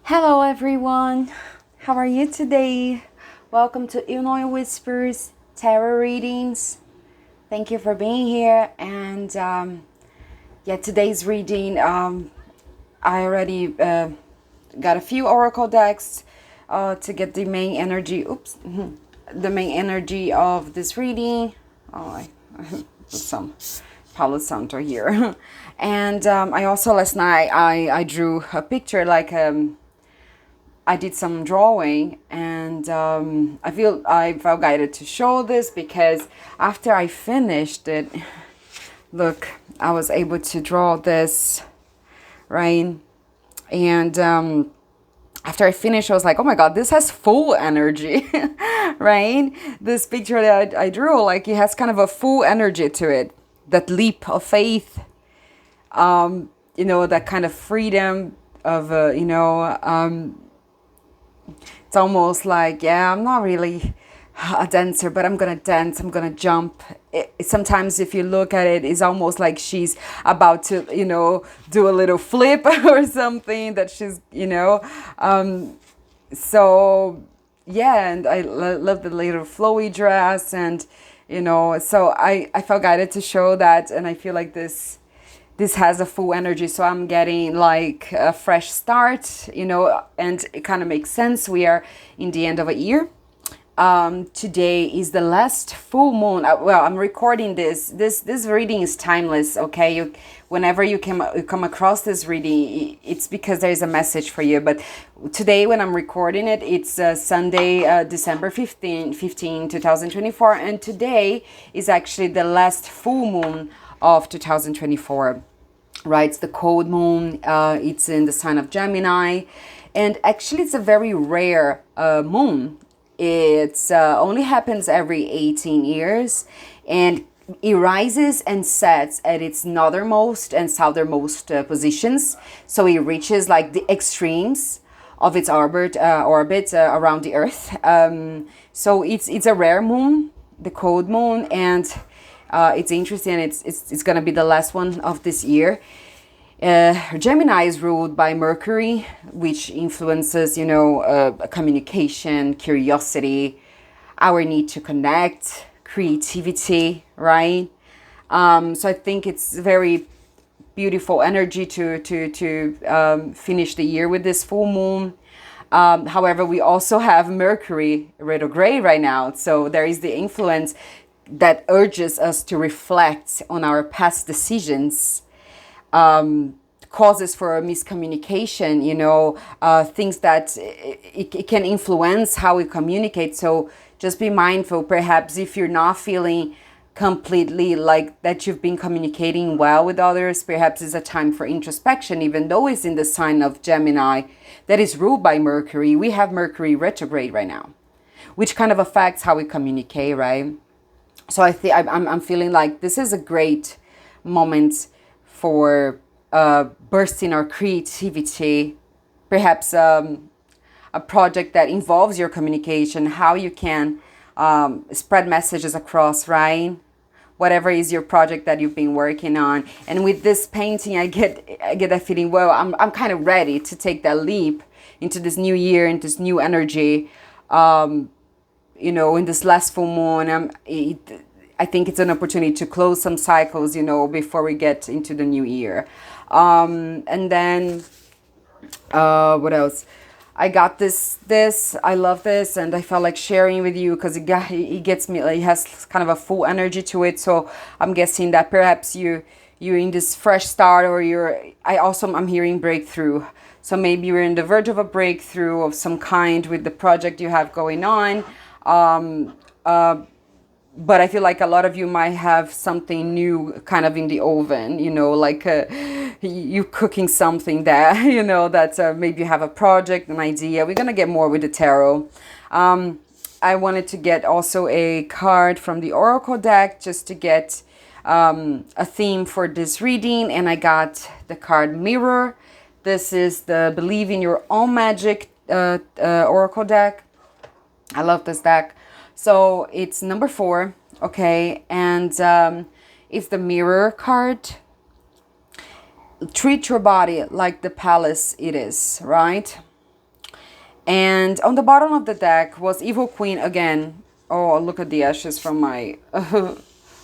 Hello everyone, how are you today? Welcome to Illinois Whispers Tarot Readings. Thank you for being here. And today's reading, I already got a few oracle decks to get the main energy. The main energy of this reading. I put some Palo Santo here. And I also last night I drew a picture like I did some drawing, and I felt guided to show this because after I finished it, look, I was able to draw this, right? And after I finished, I was like, oh my God, this has full energy, right? This picture that I drew, like it has kind of a full energy to it. That leap of faith, that kind of freedom of, it's almost like, yeah, I'm not really a dancer, but I'm gonna dance, I'm gonna jump. Sometimes if you look at it, it's almost like she's about to, do a little flip or something that she's, so yeah, and I love the little flowy dress, and, so I felt guided to show that, and I feel like this has a full energy, so I'm getting like a fresh start, and it kind of makes sense. We are in the end of a year. Today is the last full moon. Well, I'm recording this. This reading is timeless, okay? Whenever you come across this reading, it's because there is a message for you. But today, when I'm recording it, it's Sunday, December 15, 2024. And today is actually the last full moon of 2024. Right, it's the cold moon. It's in the sign of Gemini, and actually it's a very rare moon. It's only happens every 18 years, and it rises and sets at its northernmost and southernmost positions. So it reaches like the extremes of its orbit around the Earth. So it's a rare moon, the cold moon, and it's interesting. It's gonna be the last one of this year. Gemini is ruled by Mercury, which influences, communication, curiosity, our need to connect, creativity, right? So I think it's very beautiful energy to finish the year with this full moon. However, we also have Mercury retrograde right now, so there is the influence that urges us to reflect on our past decisions, causes for miscommunication, things that it can influence how we communicate. So just be mindful, perhaps if you're not feeling completely like that you've been communicating well with others, perhaps it's a time for introspection, even though it's in the sign of Gemini that is ruled by Mercury. We have Mercury retrograde right now, which kind of affects how we communicate, right? So I'm feeling like this is a great moment for bursting our creativity, perhaps a project that involves your communication, how you can spread messages across, right? Whatever is your project that you've been working on. And with this painting, I get that feeling, well, I'm kind of ready to take that leap into this new year, into this new energy. In this last full moon, I think it's an opportunity to close some cycles, before we get into the new year. And then, what else? I got this, I love this, and I felt like sharing with you because it gets me, like, it has kind of a full energy to it. So I'm guessing that perhaps you're in this fresh start, or I'm hearing breakthrough. So maybe you're in the verge of a breakthrough of some kind with the project you have going on. But I feel like a lot of you might have something new kind of in the oven, like you cooking something that, that maybe you have a project, an idea. We're going to get more with the tarot. I wanted to get also a card from the Oracle deck just to get a theme for this reading. And I got the card Mirror. This is the Believe in Your Own Magic Oracle deck. I love this deck. So it's number 4, okay, and it's the Mirror card. Treat your body like the palace it is, right? And on the bottom of the deck was Evil Queen again. Oh, look at the ashes from my...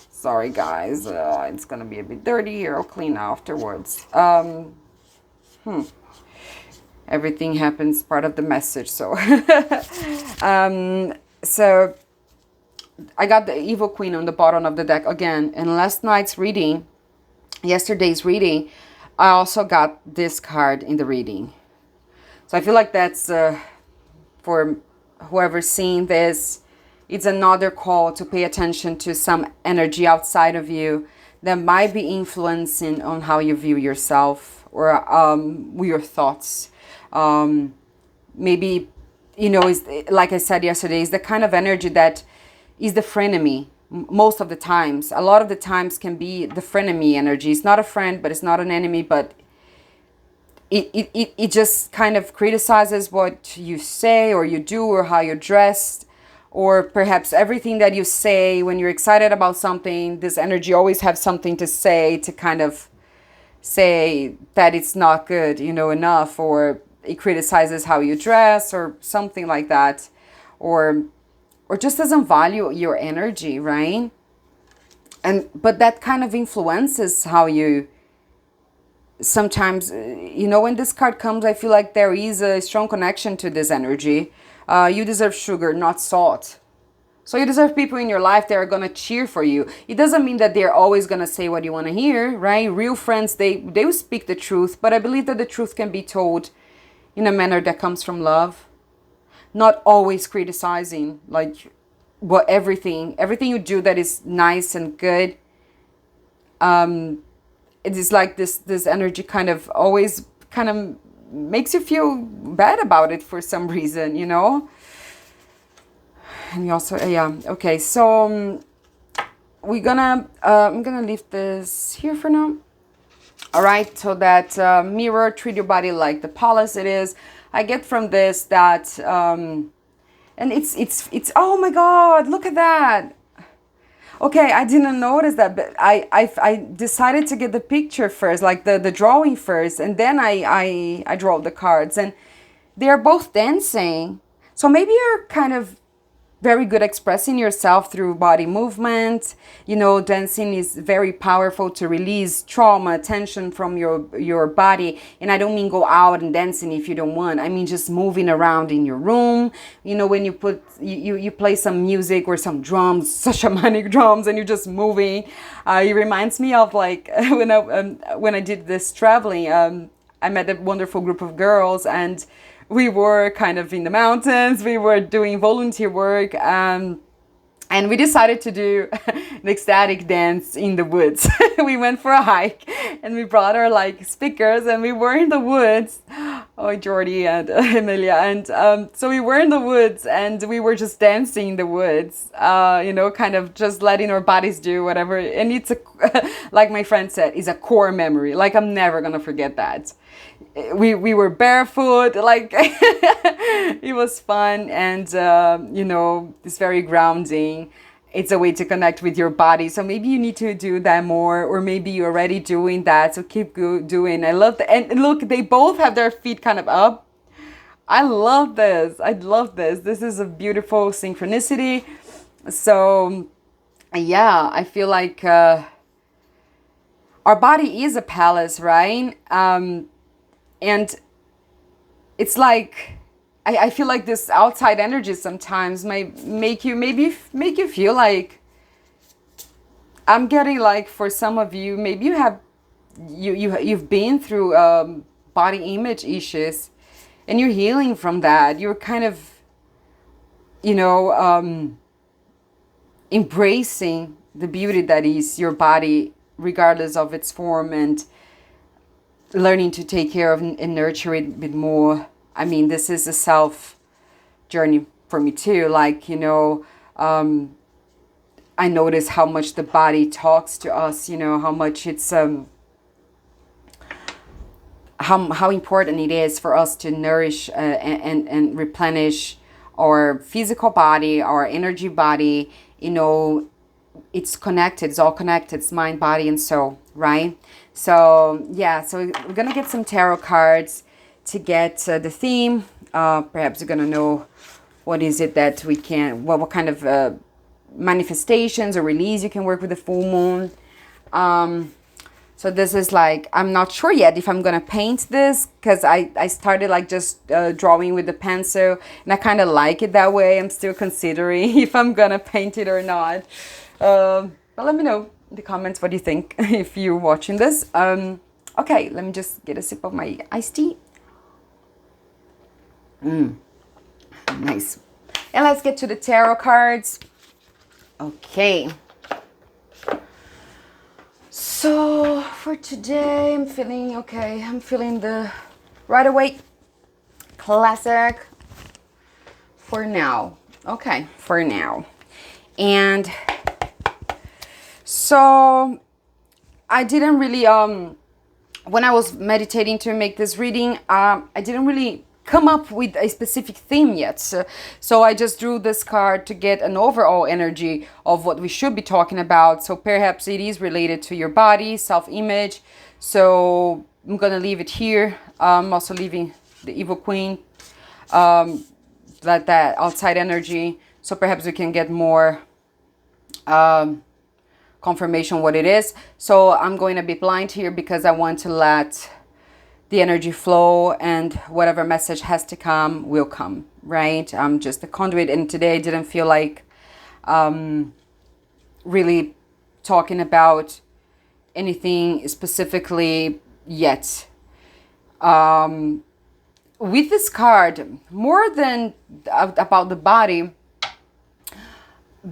sorry, guys. It's going to be a bit dirty here. I'll clean afterwards. Everything happens part of the message. So, so I got the Evil Queen on the bottom of the deck again. And yesterday's reading, I also got this card in the reading. So I feel like that's... for whoever's seeing this, it's another call to pay attention to some energy outside of you that might be influencing on how you view yourself or your thoughts. Maybe, is, like I said yesterday, is the kind of energy that is the frenemy most of the times. A lot of the times can be the frenemy energy. It's not a friend, but it's not an enemy, but it just kind of criticizes what you say or you do or how you're dressed, or perhaps everything that you say when you're excited about something. This energy always has something to say, to kind of say that it's not good, enough, or it criticizes how you dress or something like that, or just doesn't value your energy, right? But that kind of influences how you sometimes, when this card comes, I feel like there is a strong connection to this energy. You deserve sugar, not salt. So you deserve people in your life that are going to cheer for you. It doesn't mean that they're always going to say what you want to hear, right? Real friends, they will speak the truth, but I believe that the truth can be told in a manner that comes from love. Not always criticizing, like everything you do that is nice and good. It is like this energy kind of always kind of makes you feel bad about it for some reason, And you also, okay, so I'm gonna leave this here for now. All right, so that mirror, treat your body like the palace it is. I get from this that, and it's oh my God, look at that. Okay, I didn't notice that, but I decided to get the picture first, like the drawing first, and then I draw the cards, and they're both dancing. So maybe you're kind of very good expressing yourself through body movement. Dancing is very powerful to release trauma, tension from your body. And I don't mean go out and dancing if you don't want. I mean just moving around in your room. When you put you play some music or some drums, such shamanic drums, and you're just moving. It reminds me of like when I did this traveling. I met a wonderful group of girls, and we were kind of in the mountains. We were doing volunteer work, and we decided to do an ecstatic dance in the woods. We went for a hike, and we brought our speakers, and we were in the woods. Oh, Jordy and Emilia, and so we were in the woods, and we were just dancing in the woods. Kind of just letting our bodies do whatever. And it's like my friend said, it's a core memory. Like I'm never gonna forget that. We were barefoot, like it was fun, and it's very grounding. It's a way to connect with your body. So maybe you need to do that more, or maybe you're already doing that. So keep doing. I love that. And look, they both have their feet kind of up. I love this. This is a beautiful synchronicity. So yeah, I feel like our body is a palace, right? And it's like, I feel like this outside energy sometimes might make you feel like, I'm getting like, for some of you, maybe you've been through body image issues, and you're healing from that. You're kind of, embracing the beauty that is your body, regardless of its form, and learning to take care of and nurture it a bit more. I mean, this is a self journey for me too. Like, I notice how much the body talks to us, how much it's, how important it is for us to nourish and replenish our physical body, our energy body. It's connected, it's all connected. It's mind, body, and soul, right? So yeah, so we're gonna get some tarot cards to get the theme. Perhaps you're gonna know what is it that we can, what kind of manifestations or release you can work with the full moon. So this is like, I'm not sure yet if I'm gonna paint this, because I started like just drawing with the pencil, and I kind of like it that way. I'm still considering if I'm gonna paint it or not. But let me know in the comments what you think if you're watching this. Okay, let me just get a sip of my iced tea. Nice. And let's get to the tarot cards. Okay. So for today, I'm feeling okay. I'm feeling the Right Away Classic for now. Okay, for now. And so I didn't really, when I was meditating to make this reading, I didn't really come up with a specific theme yet. So I just drew this card to get an overall energy of what we should be talking about. So perhaps it is related to your body, self-image. So I'm gonna leave it here. I'm also leaving the Evil Queen, that outside energy. So perhaps we can get more confirmation what it is. So I'm going to be blind here because I want to let the energy flow, and whatever message has to come will come, right? I'm just a conduit, and today I didn't feel like really talking about anything specifically yet. With this card, more than about the body,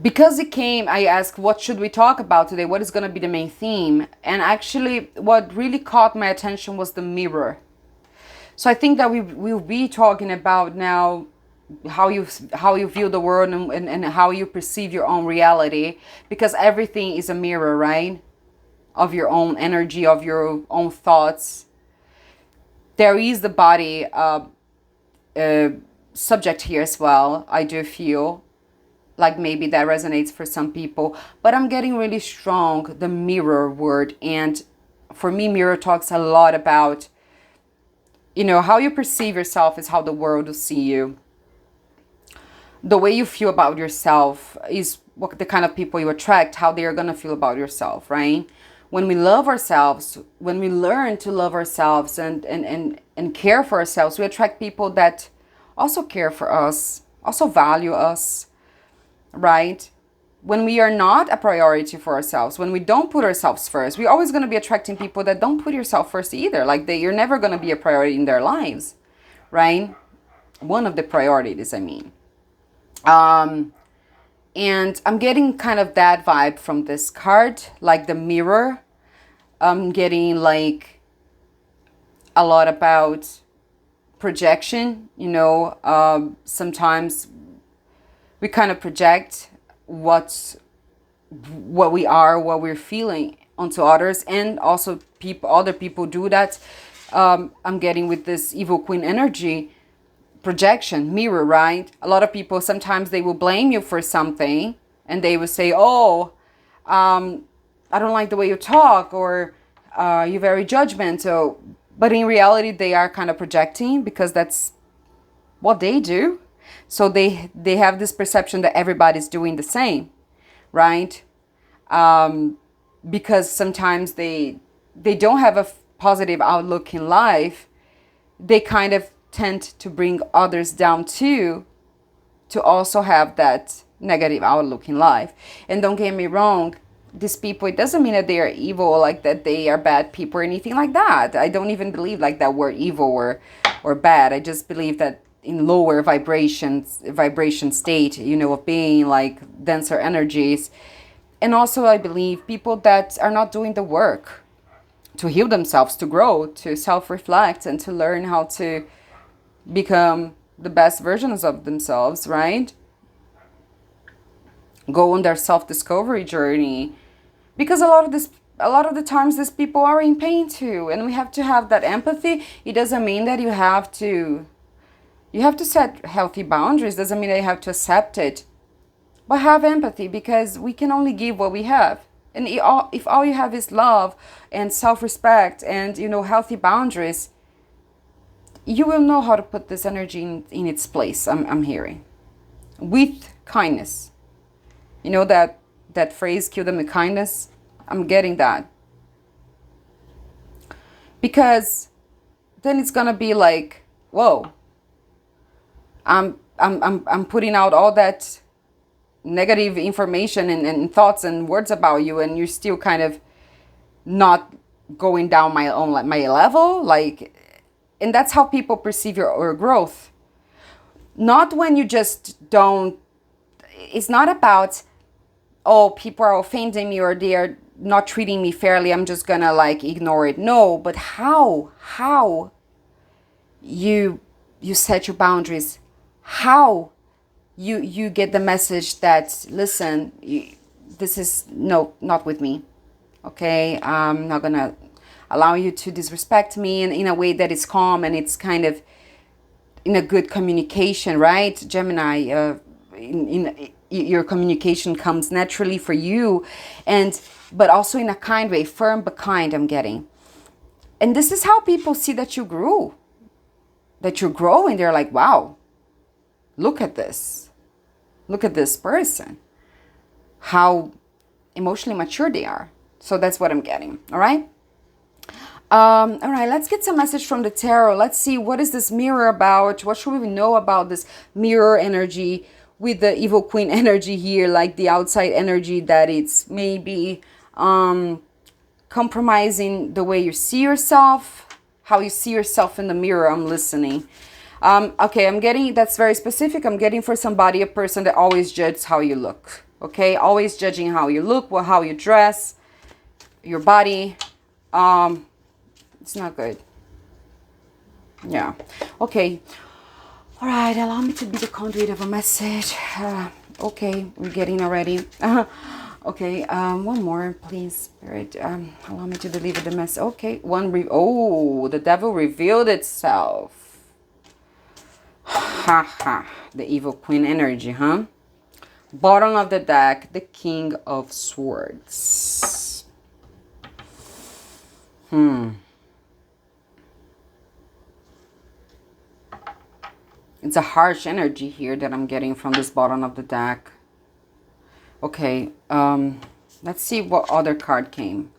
because it came, I asked, what should we talk about today? What is going to be the main theme? And actually, what really caught my attention was the mirror. So I think that we'll be talking about now how you view the world, and how you perceive your own reality, because everything is a mirror, right? Of your own energy, of your own thoughts. There is the body subject here as well. I do feel like maybe that resonates for some people, but I'm getting really strong the mirror word. And for me, mirror talks a lot about, how you perceive yourself is how the world will see you. The way you feel about yourself is what the kind of people you attract, how they are going to feel about yourself, right? When we love ourselves, when we learn to love ourselves and care for ourselves, we attract people that also care for us, also value us, right? When we are not a priority for ourselves, when we don't put ourselves first, we're always going to be attracting people that don't put yourself first either. Like you're never going to be a priority in their lives, right? One of the priorities, I mean. And I'm getting kind of that vibe from this card, like the mirror. I'm getting like a lot about projection, sometimes we kind of project what we are, what we're feeling onto others, and also other people do that. I'm getting with this Evil Queen energy, projection, mirror, right? A lot of people, sometimes they will blame you for something, and they will say, oh, I don't like the way you talk, or you're very judgmental. But in reality, they are kind of projecting, because that's what they do. So they have this perception that everybody's doing the same, right? Because sometimes they don't have a positive outlook in life. They kind of tend to bring others down too, to also have that negative outlook in life. And don't get me wrong, these people, it doesn't mean that they are evil, like that they are bad people or anything like that. I don't even believe like that we're evil or bad. I just believe that in lower vibration state, of being like denser energies. And also I believe people that are not doing the work to heal themselves, to grow, to self-reflect, and to learn how to become the best versions of themselves, right? Go on their self-discovery journey. Because a lot of the times these people are in pain too, and we have to have that empathy. It doesn't mean that you have to set healthy boundaries. Doesn't mean that you have to accept it, but have empathy, because we can only give what we have. And if all you have is love and self-respect and healthy boundaries, you will know how to put this energy in its place. I'm hearing with kindness. You know that phrase, kill them with kindness. I'm getting that, because then it's gonna be like, whoa, I'm putting out all that negative information and thoughts and words about you, and you're still kind of not going down my level, like. And that's how people perceive your growth. Not when you just don't. It's not about, oh, people are offending me or they are not treating me fairly, I'm just gonna like ignore it. No, but how you set your boundaries, how you get the message that, listen, this is not with me. Okay, I'm not gonna allow you to disrespect me in a way that is calm and it's kind of in a good communication, right? Gemini, in your communication comes naturally for you, but also in a kind way, firm but kind, I'm getting. And this is how people see that you grew, that you're growing. They're like, wow, look at this person, how emotionally mature they are. So that's what I'm getting. All right. All right, let's get some message from the tarot. Let's see, what is this mirror about? What should we know about this mirror energy with the evil queen energy here, like the outside energy that it's maybe compromising the way you see yourself, how you see yourself in the mirror. I'm listening. Okay, I'm getting, that's very specific. I'm getting for somebody, a person that always judges how you look. Okay, always judging how you look, how you dress, your body. It's not good. Yeah. Okay. All right. Allow me to be the conduit of a message. Okay. We're getting already. Okay. One more, please, Spirit. Allow me to deliver the message. Okay. Oh, the devil revealed itself. Ha ha. The evil queen energy, huh? Bottom of the deck, the King of Swords. It's a harsh energy here that I'm getting from this bottom of the deck. Okay, let's see what other card came.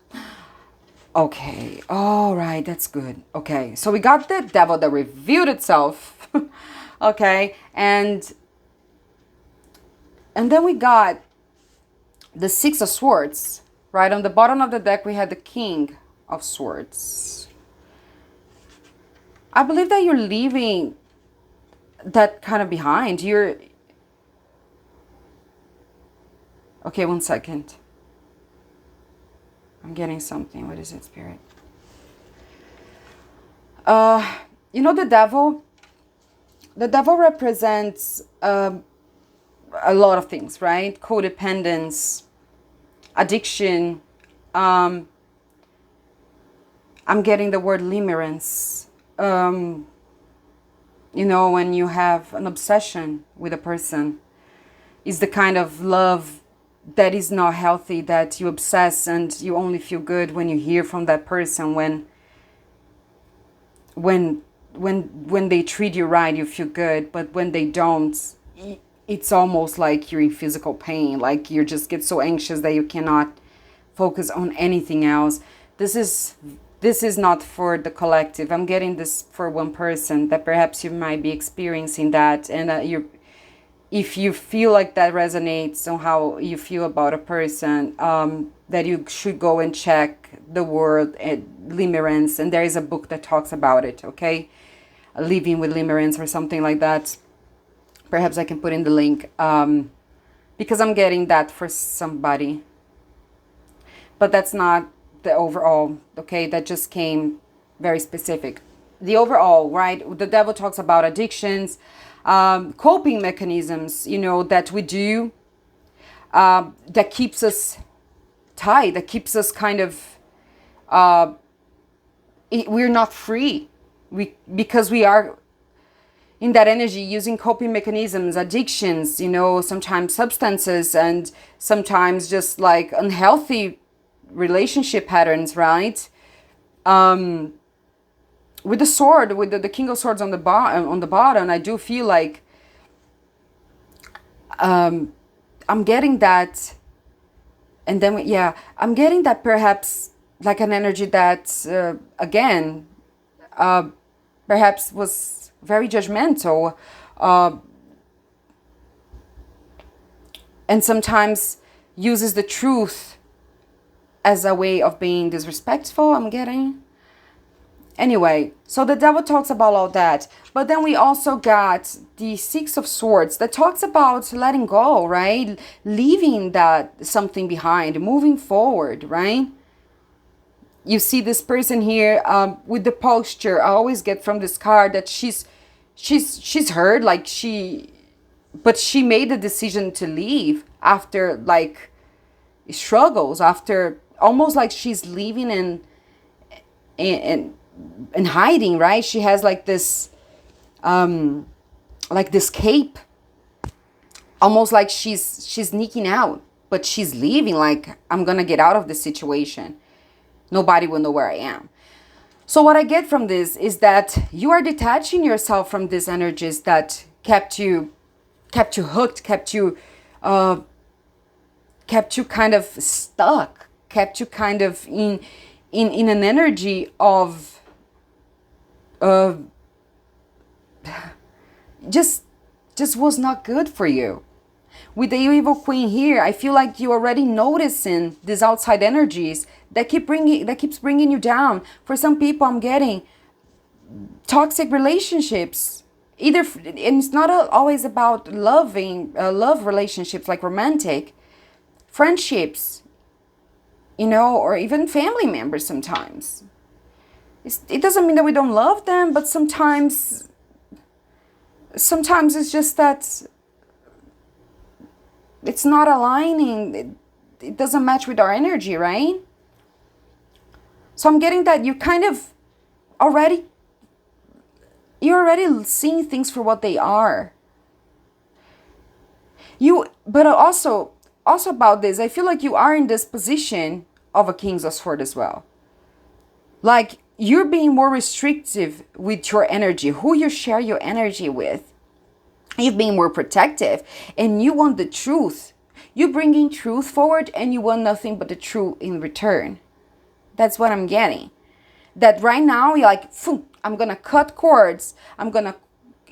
Okay, all right, that's good. Okay, so we got the devil that revealed itself. Okay, and then we got the Six of Swords. Right on the bottom of the deck, we had the King of Swords. I believe that you're leaving that kind of behind. Okay, one second. I'm getting something. What is it, Spirit? You know, the devil represents a lot of things, right? Codependence, addiction. I'm getting the word limerence. You know, when you have an obsession with a person, is the kind of love that is not healthy, that you obsess and you only feel good when you hear from that person. When they treat you right, you feel good, but when they don't, it's almost like you're in physical pain, like you just get so anxious that you cannot focus on anything else. This is not for the collective. I'm getting this for one person, that perhaps you might be experiencing that, and if you feel like that resonates on how you feel about a person, that you should go and check the word limerence, and there is a book that talks about it. Okay, living with limerence or something like that. Perhaps I can put in the link, because I'm getting that for somebody, but that's not the overall. Okay, that just came very specific. The overall, right? The devil talks about addictions, coping mechanisms, you know, that we do, that keeps us tied, that keeps us kind of, we're not free, because we are in that energy using coping mechanisms, addictions, you know, sometimes substances, and sometimes just like unhealthy relationship patterns, right? with the sword, with the King of Swords on the bottom, I do feel like I'm getting that, and then yeah, I'm getting that perhaps like an energy that again, perhaps was very judgmental, and sometimes uses the truth as a way of being disrespectful. I'm getting. Anyway, so the devil talks about all that. But then we also got the Six of Swords that talks about letting go, right? Leaving that something behind, moving forward, right? You see this person here with the posture. I always get from this card that she's hurt, like but she made the decision to leave after like struggles, after almost like she's leaving and hiding, right? She has like this cape, almost like she's sneaking out, but she's leaving, like, I'm gonna get out of this situation, nobody will know where I am. So what I get from this is that you are detaching yourself from these energies that kept you hooked, kept you kind of stuck, kept you kind of in an energy of just was not good for you. With the evil queen here, I feel like you're already noticing these outside energies that keeps bringing you down. For some people, I'm getting toxic relationships. And it's not always about love relationships, like romantic friendships, or even family members sometimes. It doesn't mean that we don't love them, but sometimes it's just that it's not aligning. It doesn't match with our energy, right? So I'm getting that you're already seeing things for what they are. But also about this, I feel like you are in this position of a King of Swords as well. Like, you're being more restrictive with your energy, who you share your energy with. You're being more protective, and you want the truth. You're bringing truth forward, and you want nothing but the truth in return. That's what I'm getting. That right now, you're like, I'm going to cut cords. I'm going to,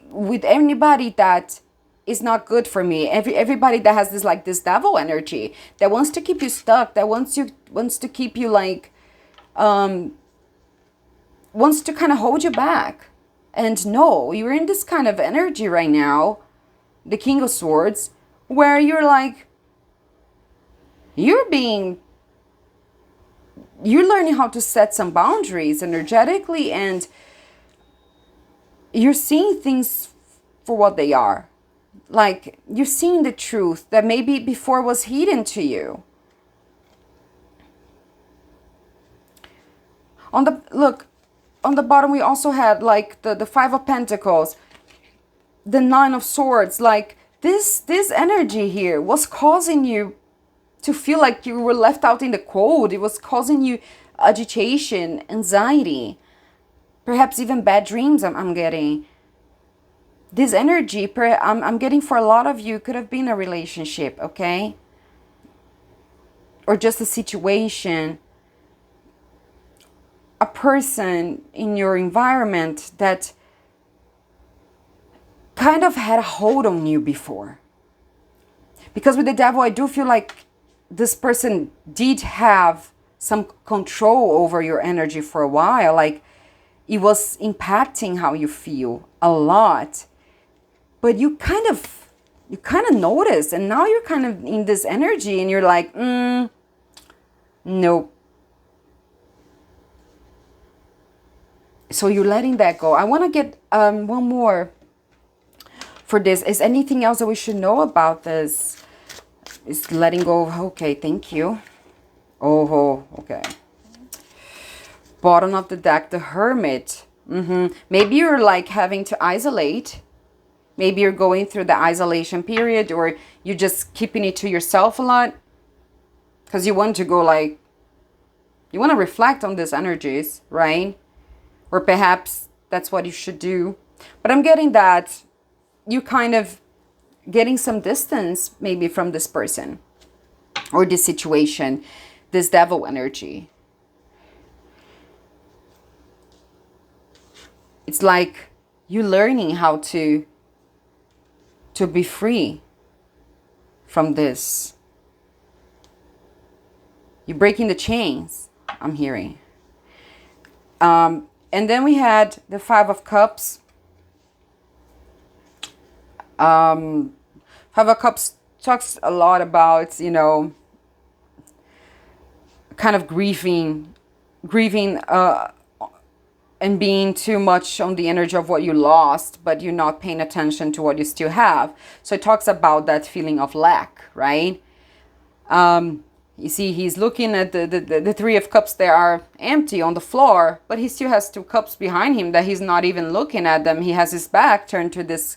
with anybody that is not good for me. Everybody that has this devil energy, that wants to keep you stuck, that wants to keep you like, wants to kind of hold you back. And no, you're in this kind of energy right now, the King of Swords, where you're like, you're learning how to set some boundaries energetically, and you're seeing things for what they are. Like, you're seeing the truth that maybe before was hidden to you. On the bottom, we also had like the Five of Pentacles, the Nine of Swords. Like, this energy here was causing you to feel like you were left out in the cold. It was causing you agitation, anxiety, perhaps even bad dreams. I'm getting this energy. I'm getting for a lot of you could have been a relationship, okay, or just a situation, a person in your environment that kind of had a hold on you before. Because with the devil, I do feel like this person did have some control over your energy for a while. Like, it was impacting how you feel a lot. But you kind of notice, and now you're kind of in this energy, and you're like, nope. So you're letting that go. I want to get one more for this. Is anything else that we should know about this? Is letting go. Okay, thank you. Oh, okay. Bottom of the deck, the Hermit. Maybe you're like having to isolate. Maybe you're going through the isolation period, or you're just keeping it to yourself a lot. Because you want to go like, you want to reflect on these energies, right? or perhaps that's what you should do. But I'm getting that you kind of getting some distance maybe from this person or this situation, this devil energy. It's like you learning how to be free from this. You're breaking the chains, I'm hearing. And then we had the Five of Cups. Five of Cups talks a lot about, you know, kind of grieving, and being too much on the energy of what you lost, but you're not paying attention to what you still have. So it talks about that feeling of lack, right? You see, he's looking at the Three of Cups that are empty on the floor, but he still has two cups behind him that he's not even looking at them. He has his back turned to these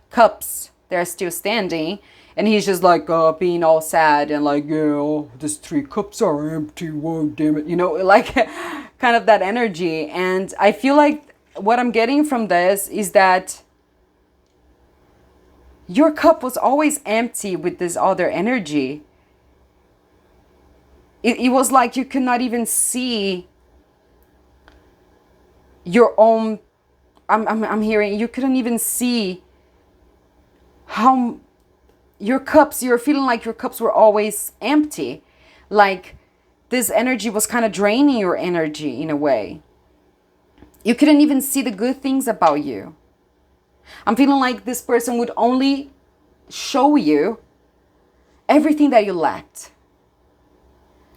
cups. They're still standing. And he's just like being all sad and like, yeah, these three cups are empty. Whoa, damn it. You know, like kind of that energy. And I feel like what I'm getting from this is that your cup was always empty with this other energy. It was like you could not even see your own. I'm hearing you couldn't even see how your cups, you're feeling like your cups were always empty. Like this energy was kind of draining your energy in a way. You couldn't even see the good things about you. I'm feeling like this person would only show you everything that you lacked.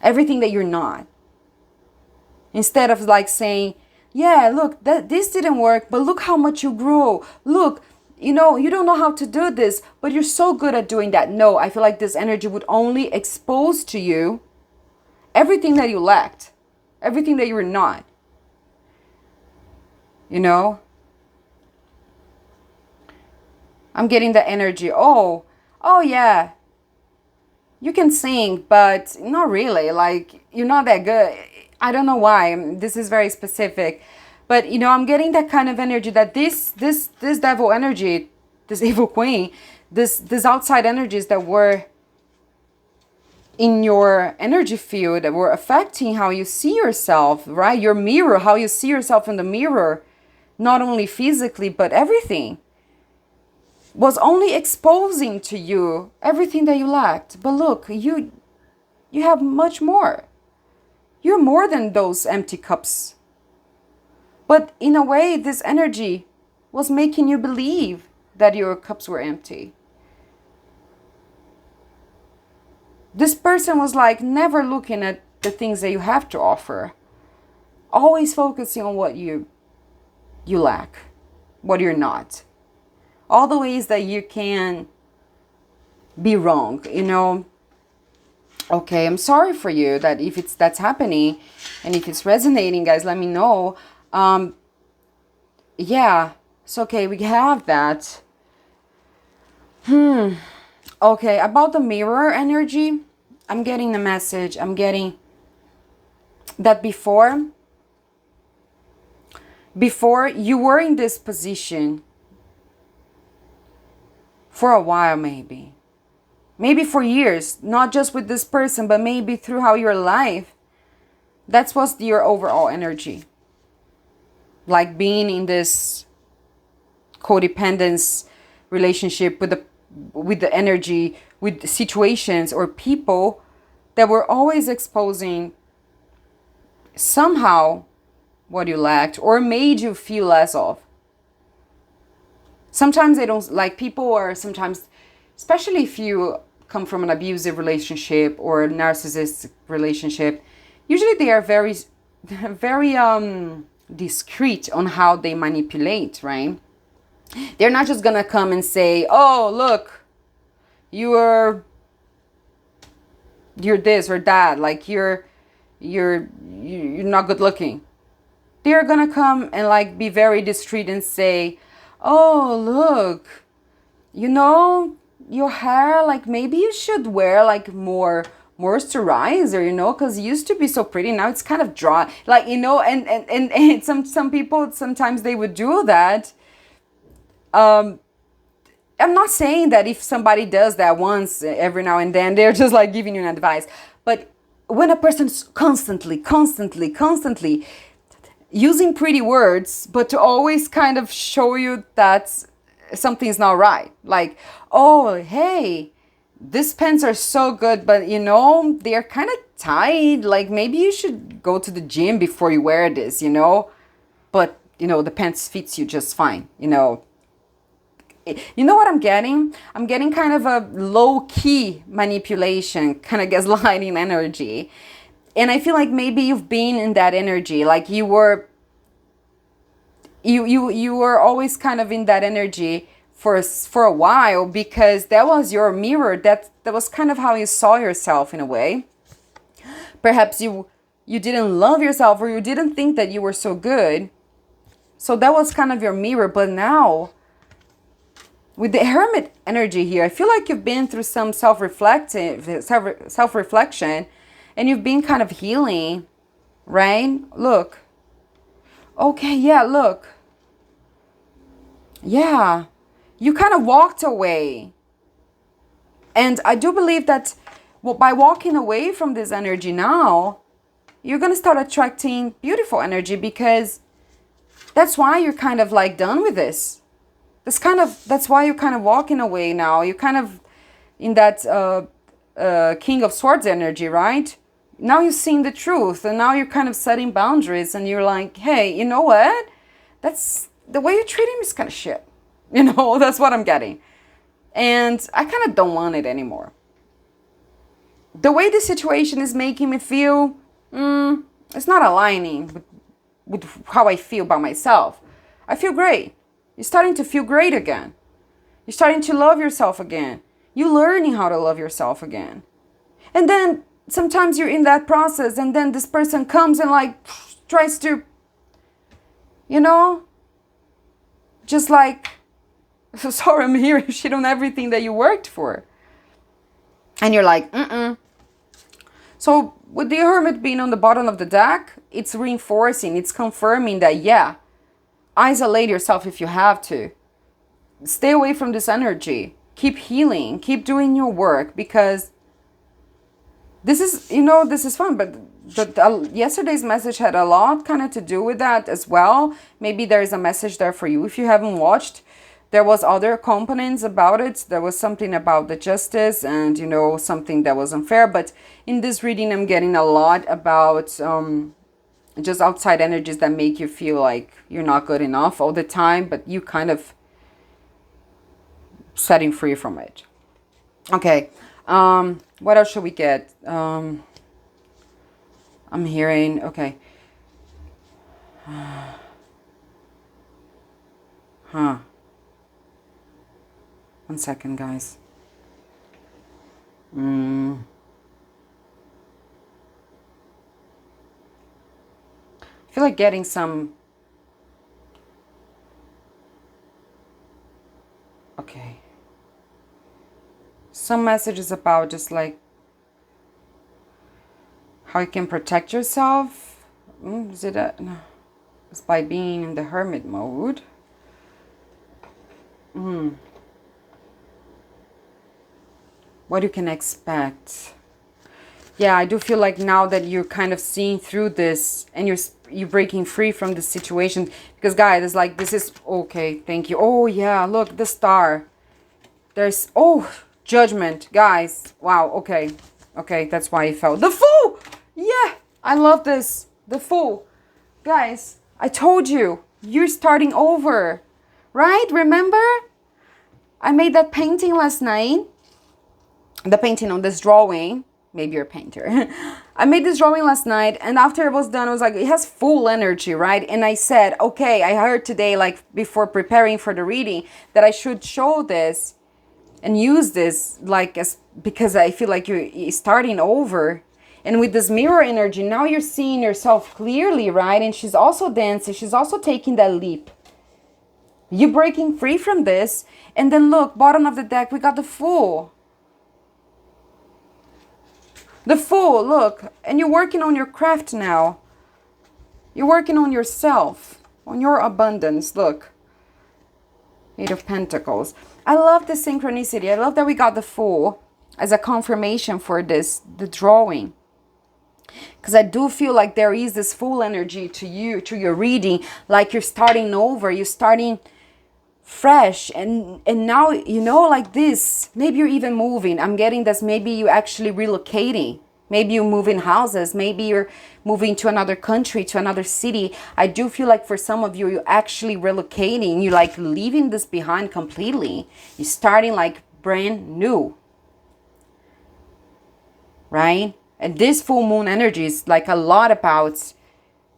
Everything that you're not. Instead of like saying, yeah, look, this didn't work, but look how much you grew. Look, you know, you don't know how to do this, but you're so good at doing that. No, I feel like this energy would only expose to you everything that you lacked, everything that you were not. You know? I'm getting the energy. Oh yeah. You can sing, but not really. Like, you're not that good. I don't know why. This is very specific. But, you know, I'm getting that kind of energy that this devil energy, this evil queen, this outside energies that were in your energy field, that were affecting how you see yourself, right? Your mirror, how you see yourself in the mirror, not only physically, but everything, was only exposing to you everything that you lacked. But look, you have much more. You're more than those empty cups. But in a way, this energy was making you believe that your cups were empty. This person was like never looking at the things that you have to offer. Always focusing on what you lack, what you're not. All the ways that you can be wrong, you know. Okay, I'm sorry for you that if that's happening, and if it's resonating, guys, let me know. Yeah, it's okay, we have that. Okay, about the mirror energy, I'm getting the message. I'm getting that before you were in this position for a while, maybe for years, not just with this person, but maybe throughout your life. That's what's your overall energy. Like being in this codependence relationship with the energy, with situations or people that were always exposing somehow what you lacked or made you feel less of. Sometimes they don't, like, people are sometimes, especially if you come from an abusive relationship or a narcissistic relationship, usually they are very discreet on how they manipulate, right? They're not just gonna come and say, oh, look, you're this or that, like you're not good looking. They're gonna come and like be very discreet and say, oh, look, you know, your hair, like maybe you should wear like more moisturizer, you know, because it used to be so pretty. Now it's kind of dry, like, you know, and some people, sometimes they would do that. I'm not saying that if somebody does that once every now and then, they're just like giving you an advice. But when a person's constantly using pretty words, but to always kind of show you that something's not right. Like, oh, hey, these pants are so good, but you know, they're kind of tight. Like, maybe you should go to the gym before you wear this, you know? But, you know, the pants fits you just fine, you know? You know what I'm getting? I'm getting kind of a low-key manipulation, kind of gaslighting energy. And I feel like maybe you've been in that energy. Like you were always kind of in that energy for a while, because that was your mirror. That was kind of how you saw yourself in a way. Perhaps you didn't love yourself, or you didn't think that you were so good. So that was kind of your mirror. But now, with the Hermit energy here, I feel like you've been through some self-reflection, and you've been kind of healing, right? Look. Okay, yeah, look. Yeah. You kind of walked away. And I do believe that, well, by walking away from this energy now, you're going to start attracting beautiful energy, because that's why you're kind of like done with this. That's why you're kind of walking away now. You're kind of in that King of Swords energy, right? Now you're seeing the truth, and now you're kind of setting boundaries, and you're like, hey, you know what? That's the way you're treating me is kind of shit. You know, that's what I'm getting. And I kind of don't want it anymore. The way the situation is making me feel, it's not aligning with how I feel about myself. I feel great. You're starting to feel great again. You're starting to love yourself again. You're learning how to love yourself again. And then sometimes you're in that process, and then this person comes and like tries to, you know, just like, so sorry, I'm hearing shit on everything that you worked for. And you're like, So with the Hermit being on the bottom of the deck, it's reinforcing, it's confirming that, yeah, isolate yourself if you have to. Stay away from this energy. Keep healing. Keep doing your work, because this is, you know, this is fun. But yesterday's message had a lot kind of to do with that as well. Maybe there is a message there for you if you haven't watched. There was other components about it. There was something about the justice and, you know, something that was unfair. But in this reading, I'm getting a lot about just outside energies that make you feel like you're not good enough all the time, but you kind of setting free from it. Okay. What else should we get? I'm hearing, okay. One second, guys. I feel like getting some, okay, some messages about just like how you can protect yourself. Is it no, it's by being in the Hermit mode. What you can expect. Yeah, I do feel like now that you're kind of seeing through this, and you're breaking free from the situation, because guys, it's like, this is okay, thank you. Oh yeah, look, the star. There's, oh, judgment, guys. Wow, okay, that's why I felt the Fool. Yeah, I love this, the Fool. Guys, I told you, you're starting over, right? Remember, I made that painting last night, the painting on this drawing. Maybe you're a painter. I made this drawing last night, and after it was done, I was like, it has full energy, right? And I said, okay, I heard today, like before preparing for the reading, that I should show this and use this, like, as because I feel like you're starting over. And with this mirror energy, now you're seeing yourself clearly, right? And she's also dancing. She's also taking that leap. You're breaking free from this. And then look, bottom of the deck, we got the Fool. The Fool, look, and you're working on your craft now. You're working on yourself, on your abundance. Look, Eight of Pentacles. I love the synchronicity. I love that we got the Fool as a confirmation for this, the drawing. Because I do feel like there is this full energy to you, to your reading, like you're starting over, you're starting fresh, and now, you know, like this, maybe you're even moving. I'm getting this, maybe you actually relocating, maybe you're moving houses, maybe you're moving to another country, to another city. I do feel like for some of you, you're actually relocating, you're like leaving this behind completely. You're starting like brand new, right? And this full moon energy is like a lot about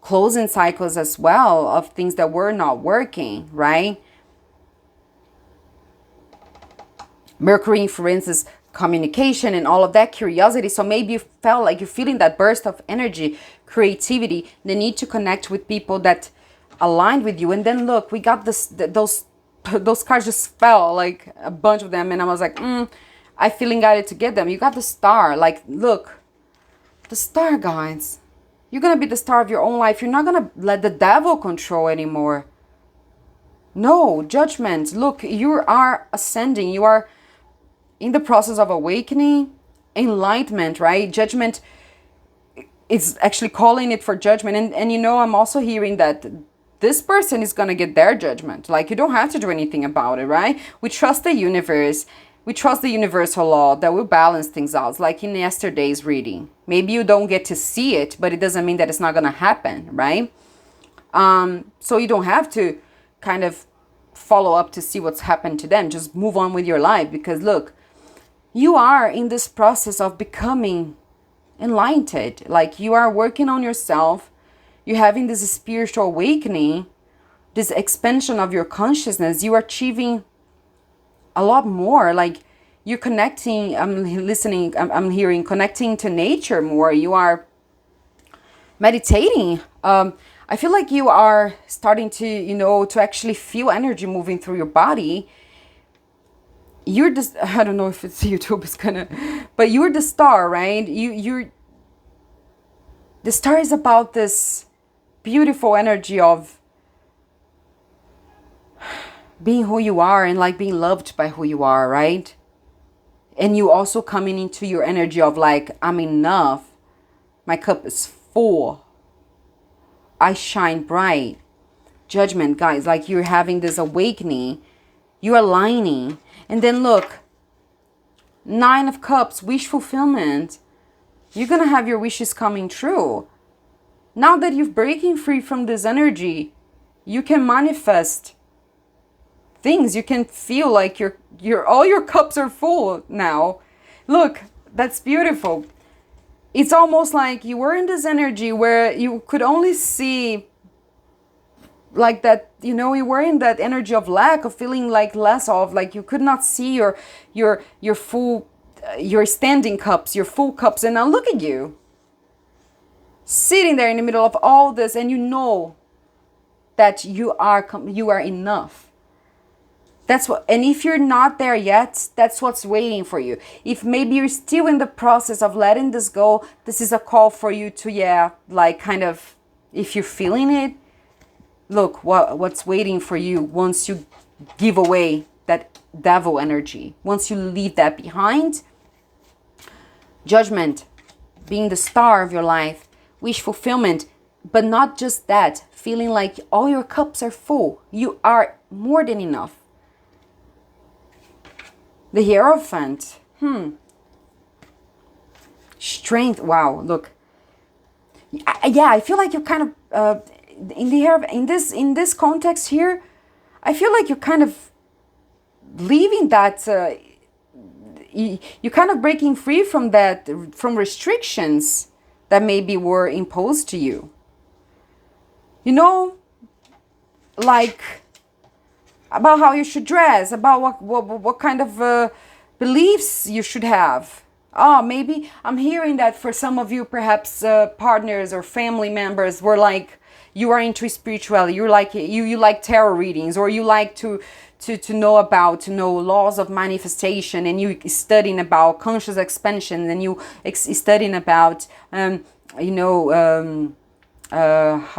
closing cycles as well, of things that were not working, right? Mercury influences communication and all of that, curiosity. So maybe you felt like you're feeling that burst of energy, creativity, the need to connect with people that aligned with you. And then look, we got this, those cards just fell, like a bunch of them. And I was like, I feeling guided to get them. You got the Star. Like, look, the Star, guys. You're going to be the star of your own life. You're not going to let the devil control anymore. No, Judgment. Look, you are ascending. You are in the process of awakening, enlightenment, right? Judgment is actually calling it for judgment. And you know, I'm also hearing that this person is going to get their judgment. Like, you don't have to do anything about it, right? We trust the universe. We trust the universal law that will balance things out. Like in yesterday's reading. Maybe you don't get to see it, but it doesn't mean that it's not going to happen, right? So you don't have to kind of follow up to see what's happened to them. Just move on with your life, because look, you are in this process of becoming enlightened. Like, you are working on yourself. You're having this spiritual awakening, this expansion of your consciousness. You are achieving a lot more. Like, you're connecting, I'm hearing connecting to nature more. You are meditating. I feel like you are starting to, you know, to actually feel energy moving through your body. You're just, I don't know if it's YouTube is gonna, but you're the star, right? The star is about this beautiful energy of being who you are and like being loved by who you are, right? And you also coming into your energy of like, I'm enough. My cup is full. I shine bright. Judgment, guys, like you're having this awakening. You're aligning. And then look, 9 of Cups, wish fulfillment. You're going to have your wishes coming true. Now that you're breaking free from this energy, you can manifest things. You can feel like all your cups are full now. Look, that's beautiful. It's almost like you were in this energy where you could only see like that, you know, you were in that energy of lack, of feeling like less of, like you could not see your full, your standing cups, your full cups. And now look at you sitting there in the middle of all this, and you know that you are enough. That's what, and if you're not there yet, that's what's waiting for you. If maybe you're still in the process of letting this go, this is a call for you to, like kind of, if you're feeling it, look what's waiting for you once you give away that devil energy. Once you leave that behind. Judgment, being the star of your life, wish fulfillment, but not just that, feeling like all your cups are full. You are more than enough. The Hierophant. Strength. Wow, look. I feel like you're kind of in this context here, I feel like you're kind of leaving that you're kind of breaking free from that, from restrictions that maybe were imposed to you. You know, like about how you should dress, about what kind of beliefs you should have. Oh, maybe I'm hearing that for some of you, perhaps partners or family members were like, you are into spirituality, you're like you like tarot readings, or you like to to know laws of manifestation, and you studying about conscious expansion, and you studying about how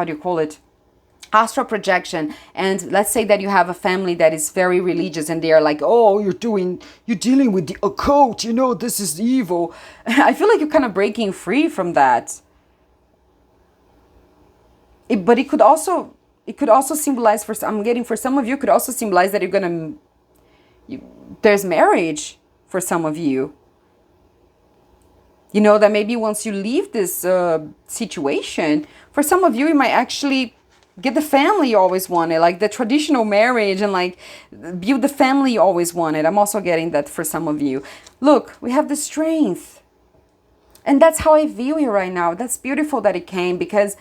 do you call it, astral projection. And let's say that you have a family that is very religious, and they are like, oh, you're dealing with the occult, this is evil. I feel like you're kind of breaking free from that. But it could also symbolize, for some of you, could also symbolize that there's marriage for some of you. That maybe once you leave this situation, for some of you, you might actually get the family you always wanted, like the traditional marriage, and like build the family you always wanted. I'm also getting that for some of you. Look, we have the strength. And that's how I view you right now. That's beautiful that it came, because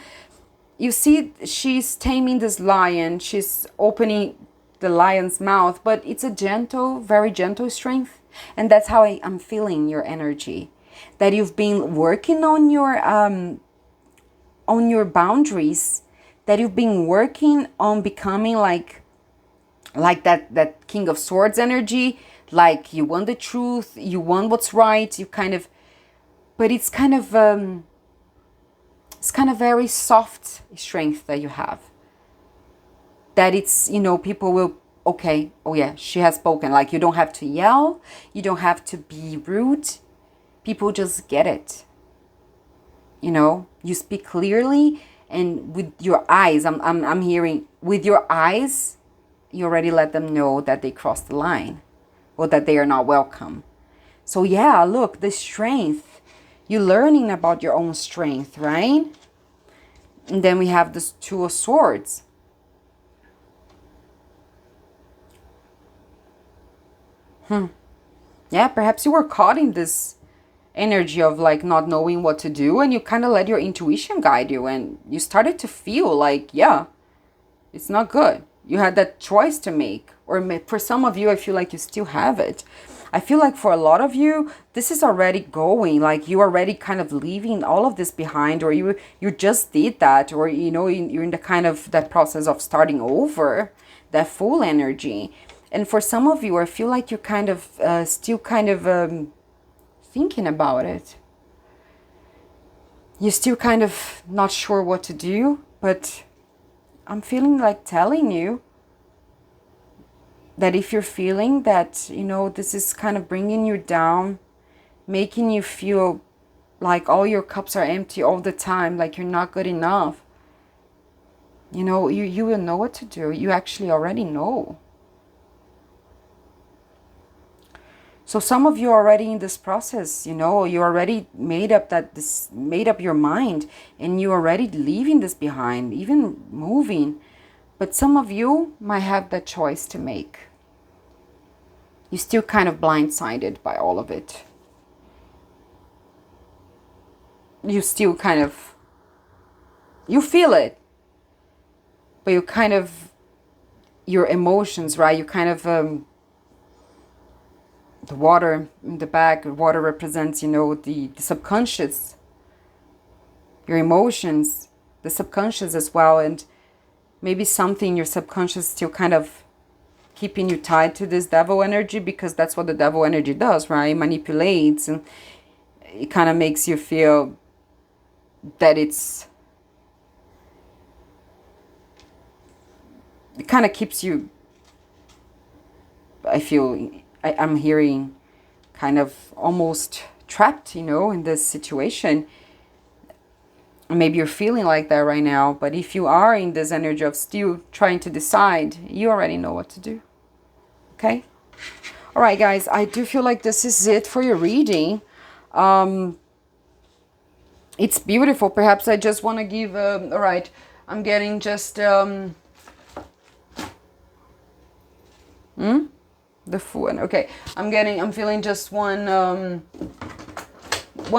you see, she's taming this lion. She's opening the lion's mouth, but it's a gentle, very gentle strength. And that's how I'm feeling your energy. That you've been working on your boundaries, that you've been working on becoming like that King of Swords energy, like you want the truth, you want what's right, but it's kind of very soft strength that you have. That it's, people will, okay, oh yeah, she has spoken. Like, you don't have to yell, you don't have to be rude. People just get it. You speak clearly, and with your eyes, I'm hearing, with your eyes, you already let them know that they crossed the line, or that they are not welcome. So yeah, look, the strength, you're learning about your own strength, right? And then we have this Two of Swords. Yeah, perhaps you were caught in this energy of like not knowing what to do, and you kind of let your intuition guide you, and you started to feel like, yeah, it's not good. You had that choice to make. Or for some of you, I feel like you still have it. I feel like for a lot of you, this is already going, like you already kind of leaving all of this behind, or you just did that, or you're in the kind of that process of starting over, that full energy. And for some of you, I feel like you're kind of still kind of thinking about it. You're still kind of not sure what to do, but I'm feeling like telling you that if you're feeling that, this is kind of bringing you down, making you feel like all your cups are empty all the time, like you're not good enough, you will know what to do. You actually already know. So some of you are already in this process, you already made up your mind, and you already leaving this behind, even moving. But some of you might have that choice to make. You're still kind of blindsided by all of it. You still kind of, you feel it, but you kind of, your emotions, right? You kind of, the water in the back, water represents, the subconscious, your emotions, the subconscious as well. And maybe something in your subconscious still kind of keeping you tied to this devil energy, because that's what the devil energy does, right? It manipulates, and it kind of makes you feel that it kind of keeps you, I'm hearing kind of almost trapped, in this situation. Maybe you're feeling like that right now, but if you are in this energy of still trying to decide, you already know what to do. Okay? All right, guys, I do feel like this is it for your reading. It's beautiful. Perhaps I just want to give, all right, I'm getting just, the Fool one. Okay, I'm feeling just one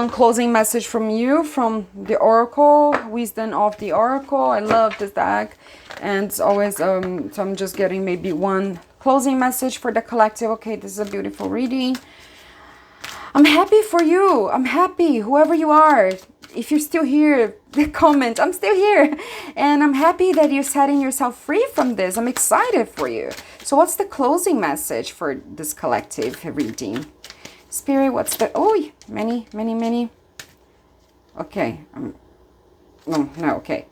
closing message from you, from the Oracle, Wisdom of the Oracle. I love this deck, and it's always, so I'm just getting maybe one closing message for the collective. Okay, this is a beautiful reading. I'm happy for you. I'm happy, whoever you are. If you're still here, the comment. I'm still here. And I'm happy that you're setting yourself free from this. I'm excited for you. So what's the closing message for this collective reading? Spirit, what's the... Oh, many. Okay. No, okay.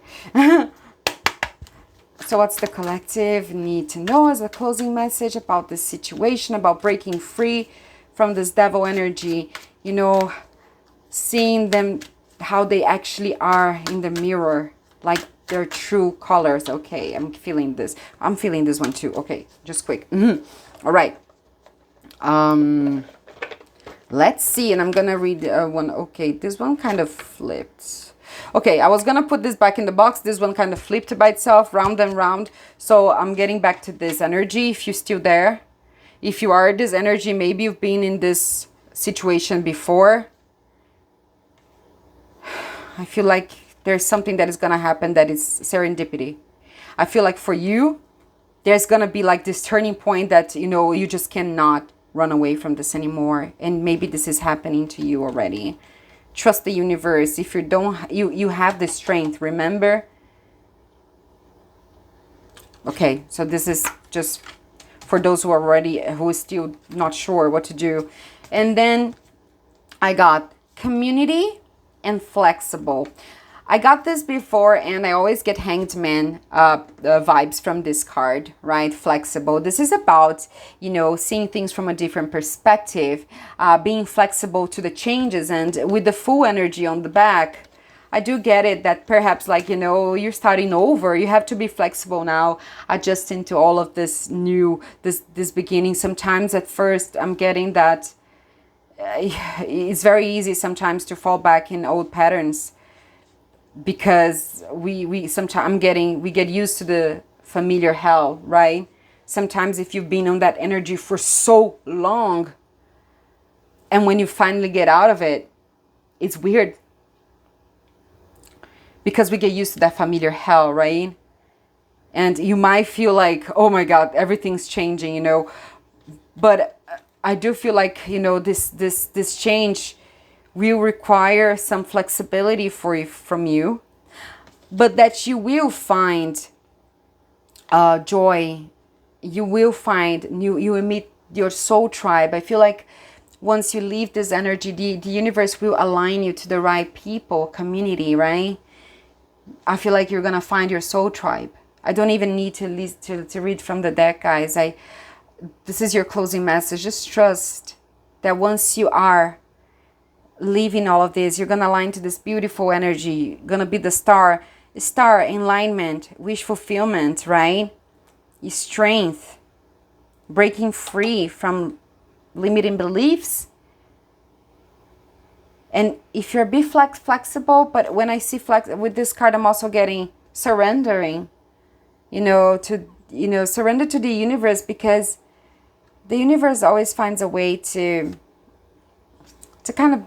So what's the collective need to know as a closing message about this situation, about breaking free from this devil energy, you know, seeing them how they actually are in the mirror, like their true colors. Okay, I'm feeling this. I'm feeling this one too. Okay, just quick. All right. Let's see, and I'm gonna read one. Okay, this one kind of flipped. Okay, I was gonna put this back in the box. This one kind of flipped by itself, round and round. So I'm getting back to this energy. If you're still there, if you are this energy, maybe you've been in this situation before. I feel like there's something that is gonna happen that is serendipity. I feel like for you, there's gonna be like this turning point that, you know, you just cannot run away from this anymore. And maybe this is happening to you already. Trust the universe. If you don't, you have the strength, remember? Okay, so this is just for those who are still not sure what to do. And then I got community and flexible. I got this before, and I always get Hanged Man vibes from this card, right? Flexible. This is about, you know, seeing things from a different perspective, being flexible to the changes. And with the Fool energy on the back, I do get it that perhaps, like, you know, you're starting over. You have to be flexible now, adjusting to all of this new, this beginning. Sometimes at first I'm getting that it's very easy sometimes to fall back in old patterns, because we sometimes we get used to the familiar hell, right? Sometimes if you've been on that energy for so long, and when you finally get out of it, it's weird, because we get used to that familiar hell, right? And you might feel like, oh my God, everything's changing, you know. But I do feel like, you know, this change will require some flexibility from you, but that you will find joy. You will find you will meet your soul tribe. I feel like once you leave this energy, the universe will align you to the right people, community, right? I feel like you're gonna find your soul tribe. I don't even need to read from the deck, guys. This is your closing message. Just trust that once you are leaving all of this, you're gonna align to this beautiful energy. Gonna be the star alignment, wish fulfillment, right? Strength, breaking free from limiting beliefs. And if you're a bit flexible, but when I see with this card, I'm also getting surrendering, surrender to the universe, because the universe always finds a way to kind of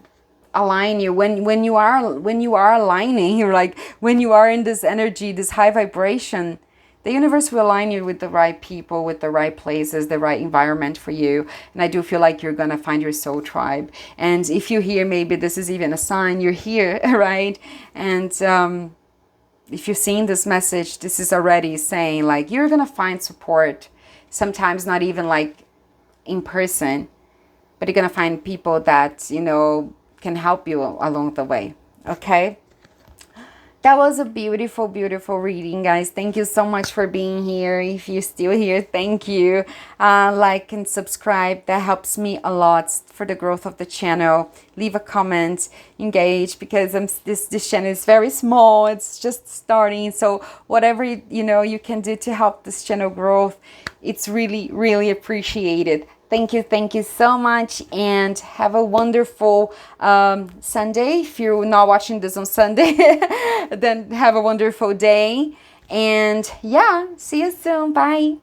align you when you are aligning. You're like, when you are in this energy, this high vibration, the universe will align you with the right people, with the right places, the right environment for you. And I do feel like you're gonna find your soul tribe. And if you're here, maybe this is even a sign you're here, right? And if you're seeing this message, this is already saying like you're gonna find support. Sometimes not even like in person, but you're gonna find people that, you know, can help you along the way. Okay, that was a beautiful, beautiful reading, guys. Thank you so much for being here. If you're still here, thank you. Like and subscribe. That helps me a lot for the growth of the channel. Leave a comment, engage, because this channel is very small. It's just starting. So whatever you can do to help this channel growth, it's really, really appreciated. Thank you so much, and have a wonderful Sunday. If you're not watching this on Sunday, then have a wonderful day. And yeah, see you soon. Bye.